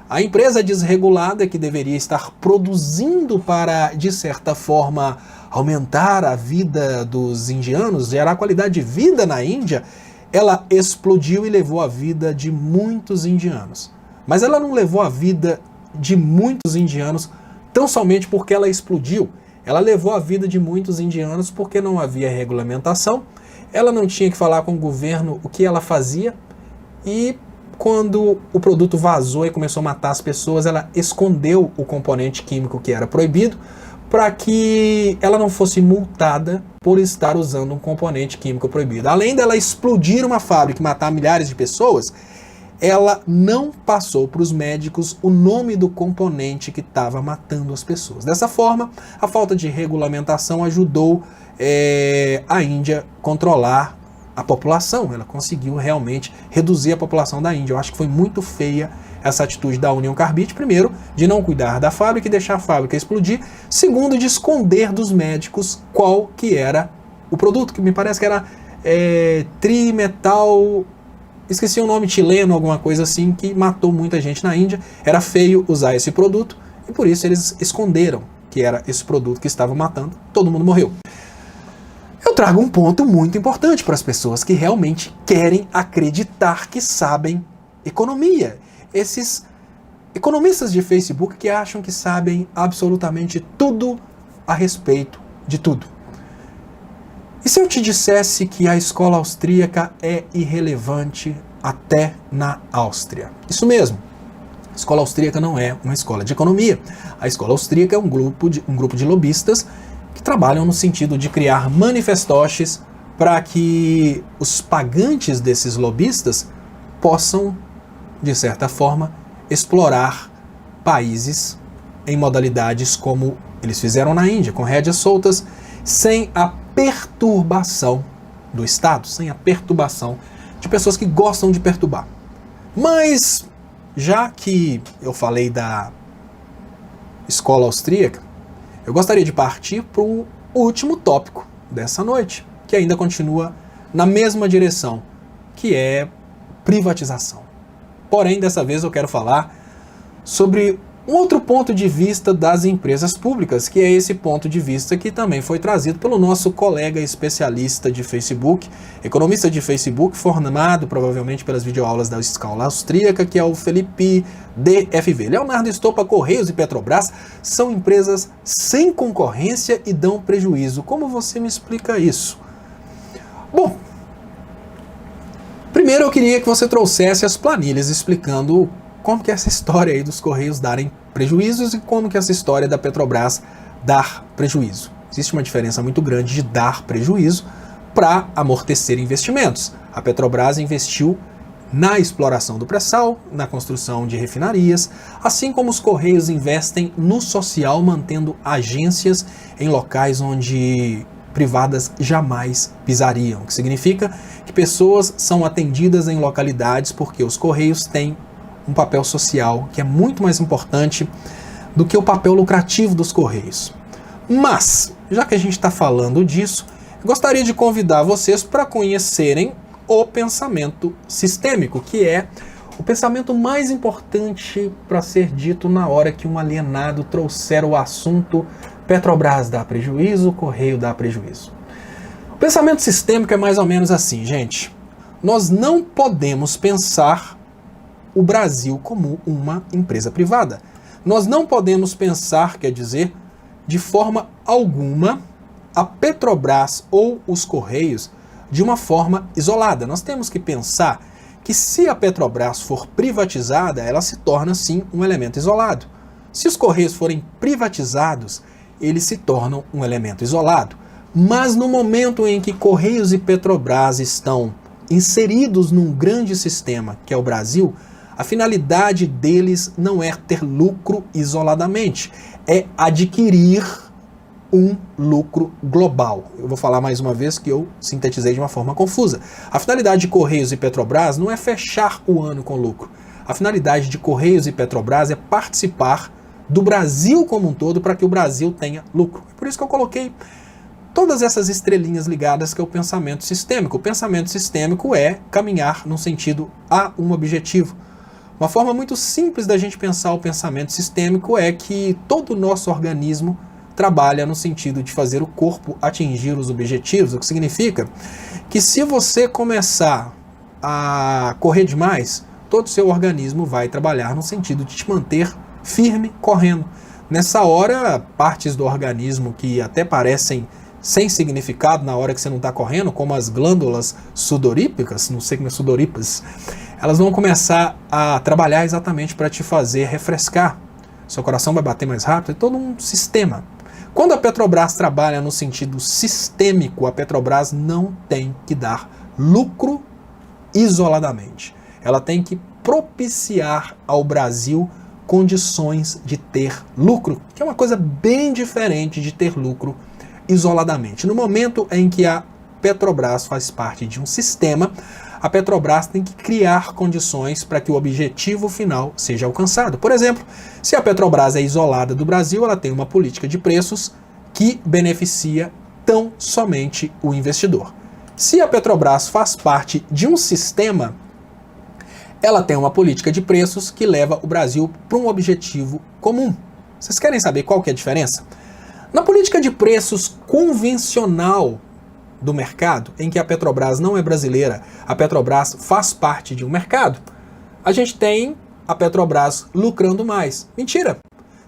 A empresa desregulada que deveria estar produzindo para, de certa forma, aumentar a vida dos indianos, gerar qualidade de vida na Índia, ela explodiu e levou a vida de muitos indianos. Mas ela não levou a vida de muitos indianos tão somente porque ela explodiu. Ela levou a vida de muitos indianos porque não havia regulamentação, ela não tinha que falar com o governo o que ela fazia, e quando o produto vazou e começou a matar as pessoas, ela escondeu o componente químico que era proibido para que ela não fosse multada por estar usando um componente químico proibido. Além dela explodir uma fábrica e matar milhares de pessoas, ela não passou para os médicos o nome do componente que estava matando as pessoas. Dessa forma, a falta de regulamentação ajudou a Índia a controlar a população. Ela conseguiu realmente reduzir a população da Índia. Eu acho que foi muito feia essa atitude da Union Carbide, primeiro, de não cuidar da fábrica e deixar a fábrica explodir, segundo, de esconder dos médicos qual que era o produto, que me parece que era trimetal, esqueci o nome chileno, alguma coisa assim, que matou muita gente na Índia. Era feio usar esse produto e por isso eles esconderam que era esse produto que estava matando, todo mundo morreu. Eu trago um ponto muito importante para as pessoas que realmente querem acreditar que sabem economia. Esses economistas de Facebook que acham que sabem absolutamente tudo a respeito de tudo. E se eu te dissesse que a escola austríaca é irrelevante até na Áustria? Isso mesmo. A escola austríaca não é uma escola de economia. A escola austríaca é um grupo de lobistas que trabalham no sentido de criar manifestoches para que os pagantes desses lobistas possam, de certa forma, explorar países em modalidades como eles fizeram na Índia, com rédeas soltas, sem a perturbação do Estado, sem a perturbação de pessoas que gostam de perturbar. Mas, já que eu falei da escola austríaca, eu gostaria de partir para o último tópico dessa noite, que ainda continua na mesma direção, que é privatização. Porém, dessa vez eu quero falar sobre um outro ponto de vista das empresas públicas, que é esse ponto de vista que também foi trazido pelo nosso colega especialista de Facebook, economista de Facebook, formado provavelmente pelas videoaulas da escola austríaca, que é o Felipe DFV. Leonardo Estopa, Correios e Petrobras são empresas sem concorrência e dão prejuízo. Como você me explica isso? Bom, primeiro eu queria que você trouxesse as planilhas explicando como que é essa história aí dos Correios darem prejuízos e como que essa história da Petrobras dar prejuízo. Existe uma diferença muito grande de dar prejuízo para amortecer investimentos. A Petrobras investiu na exploração do pré-sal, na construção de refinarias, assim como os Correios investem no social, mantendo agências em locais onde privadas jamais pisariam, o que significa que pessoas são atendidas em localidades porque os Correios têm um papel social que é muito mais importante do que o papel lucrativo dos Correios. Mas, já que a gente está falando disso, eu gostaria de convidar vocês para conhecerem o pensamento sistêmico, que é o pensamento mais importante para ser dito na hora que um alienado trouxer o assunto Petrobras dá prejuízo, Correio dá prejuízo. O pensamento sistêmico é mais ou menos assim, gente. Nós não podemos pensar o Brasil como uma empresa privada. Nós não podemos pensar, quer dizer, de forma alguma, a Petrobras ou os Correios de uma forma isolada. Nós temos que pensar que se a Petrobras for privatizada, ela se torna sim um elemento isolado. Se os Correios forem privatizados, eles se tornam um elemento isolado. Mas no momento em que Correios e Petrobras estão inseridos num grande sistema, que é o Brasil, a finalidade deles não é ter lucro isoladamente, é adquirir um lucro global. Eu vou falar mais uma vez que eu sintetizei de uma forma confusa. A finalidade de Correios e Petrobras não é fechar o ano com lucro. A finalidade de Correios e Petrobras é participar do Brasil como um todo para que o Brasil tenha lucro. Por isso que eu coloquei todas essas estrelinhas ligadas que é o pensamento sistêmico. O pensamento sistêmico é caminhar num sentido a um objetivo. Uma forma muito simples da gente pensar o pensamento sistêmico é que todo o nosso organismo trabalha no sentido de fazer o corpo atingir os objetivos, o que significa que se você começar a correr demais, todo o seu organismo vai trabalhar no sentido de te manter firme correndo. Nessa hora, partes do organismo que até parecem sem significado na hora que você não está correndo, como as glândulas sudorípicas, não sei como é sudoríparas, elas vão começar a trabalhar exatamente para te fazer refrescar. Seu coração vai bater mais rápido, é todo um sistema. Quando a Petrobras trabalha no sentido sistêmico, a Petrobras não tem que dar lucro isoladamente. Ela tem que propiciar ao Brasil condições de ter lucro, que é uma coisa bem diferente de ter lucro isoladamente. No momento em que a Petrobras faz parte de um sistema, a Petrobras tem que criar condições para que o objetivo final seja alcançado. Por exemplo, se a Petrobras é isolada do Brasil, ela tem uma política de preços que beneficia tão somente o investidor. Se a Petrobras faz parte de um sistema, ela tem uma política de preços que leva o Brasil para um objetivo comum. Vocês querem saber qual que é a diferença? Na política de preços convencional do mercado, em que a Petrobras não é brasileira, a Petrobras faz parte de um mercado, a gente tem a Petrobras lucrando mais. Mentira!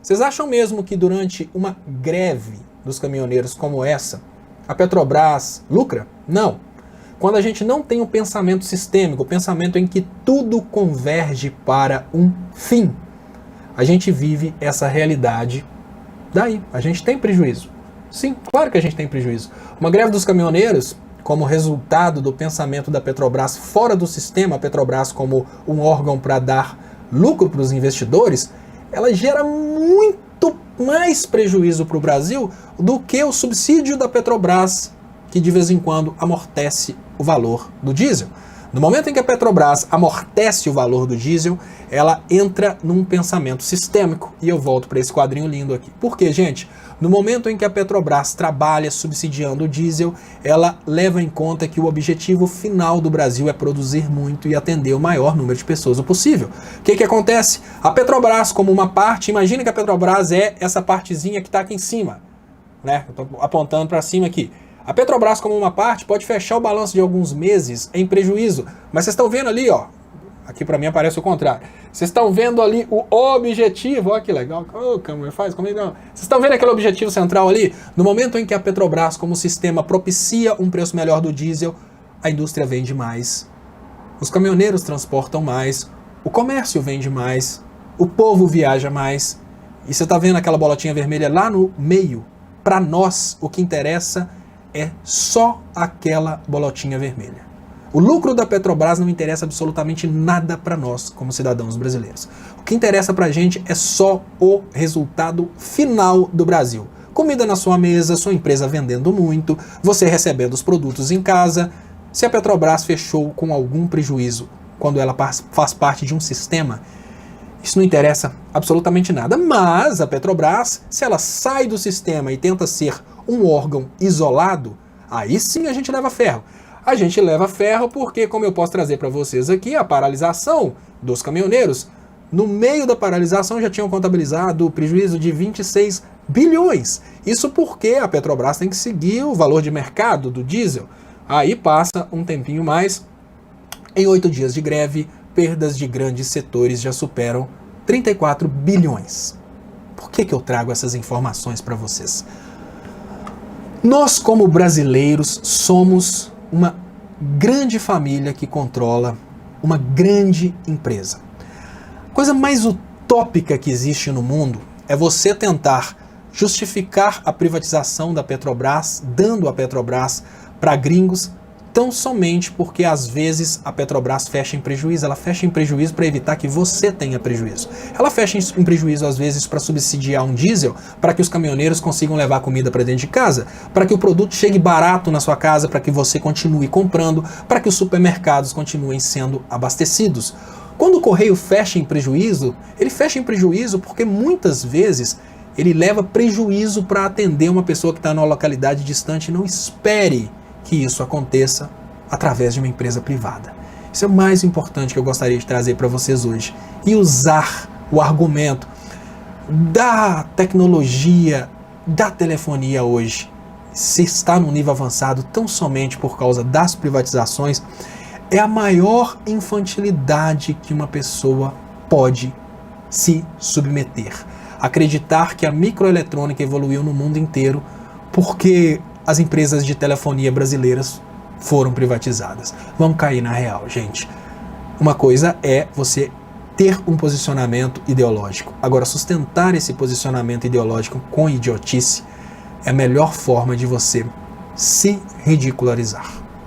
Vocês acham mesmo que durante uma greve dos caminhoneiros como essa, a Petrobras lucra? Não. Quando a gente não tem um pensamento sistêmico, o pensamento em que tudo converge para um fim, a gente vive essa realidade. Daí, a gente tem prejuízo. Sim, claro que a gente tem prejuízo. Uma greve dos caminhoneiros, como resultado do pensamento da Petrobras fora do sistema, a Petrobras como um órgão para dar lucro para os investidores, ela gera muito mais prejuízo para o Brasil do que o subsídio da Petrobras, que de vez em quando amortece o valor do diesel. No momento em que a Petrobras amortece o valor do diesel, ela entra num pensamento sistêmico. E eu volto para esse quadrinho lindo aqui. Por quê, gente? No momento em que a Petrobras trabalha subsidiando o diesel, ela leva em conta que o objetivo final do Brasil é produzir muito e atender o maior número de pessoas possível. O que acontece? A Petrobras, como uma parte, imagine que a Petrobras é essa partezinha que está aqui em cima, né? Eu estou apontando para cima aqui. A Petrobras, como uma parte, pode fechar o balanço de alguns meses em prejuízo. Mas vocês estão vendo ali, ó. Aqui para mim aparece o contrário. Vocês estão vendo ali o objetivo. Olha que legal. Oh, câmera, faz comigo não. Vocês estão vendo aquele objetivo central ali? No momento em que a Petrobras, como sistema, propicia um preço melhor do diesel, a indústria vende mais. Os caminhoneiros transportam mais. O comércio vende mais. O povo viaja mais. E você está vendo aquela bolotinha vermelha lá no meio? Para nós, o que interessa é só aquela bolotinha vermelha. O lucro da Petrobras não interessa absolutamente nada para nós, como cidadãos brasileiros. O que interessa para a gente é só o resultado final do Brasil. Comida na sua mesa, sua empresa vendendo muito, você recebendo os produtos em casa. Se a Petrobras fechou com algum prejuízo quando ela faz parte de um sistema, isso não interessa absolutamente nada. Mas a Petrobras, se ela sai do sistema e tenta ser um órgão isolado, aí sim a gente leva ferro. A gente leva ferro porque, como eu posso trazer para vocês aqui, a paralisação dos caminhoneiros, no meio da paralisação já tinham contabilizado o prejuízo de 26 bilhões. Isso porque a Petrobras tem que seguir o valor de mercado do diesel. Aí passa um tempinho mais, em 8 dias de greve, perdas de grandes setores já superam 34 bilhões. Por que eu trago essas informações para vocês? Nós, como brasileiros, somos uma grande família que controla uma grande empresa. A coisa mais utópica que existe no mundo é você tentar justificar a privatização da Petrobras, dando a Petrobras para gringos, tão somente porque às vezes a Petrobras fecha em prejuízo. Ela fecha em prejuízo para evitar que você tenha prejuízo. Ela fecha em prejuízo às vezes para subsidiar um diesel, para que os caminhoneiros consigam levar comida para dentro de casa, para que o produto chegue barato na sua casa, para que você continue comprando, para que os supermercados continuem sendo abastecidos. Quando o correio fecha em prejuízo, ele fecha em prejuízo porque muitas vezes ele leva prejuízo para atender uma pessoa que está numa localidade distante. Não espere que isso aconteça através de uma empresa privada. Isso é o mais importante que eu gostaria de trazer para vocês hoje. E usar o argumento da tecnologia, da telefonia hoje, se está num nível avançado tão somente por causa das privatizações, é a maior infantilidade que uma pessoa pode se submeter. Acreditar que a microeletrônica evoluiu no mundo inteiro porque as empresas de telefonia brasileiras foram privatizadas. Vamos cair na real, gente. Uma coisa é você ter um posicionamento ideológico. Agora, sustentar esse posicionamento ideológico com idiotice é a melhor forma de você se ridicularizar.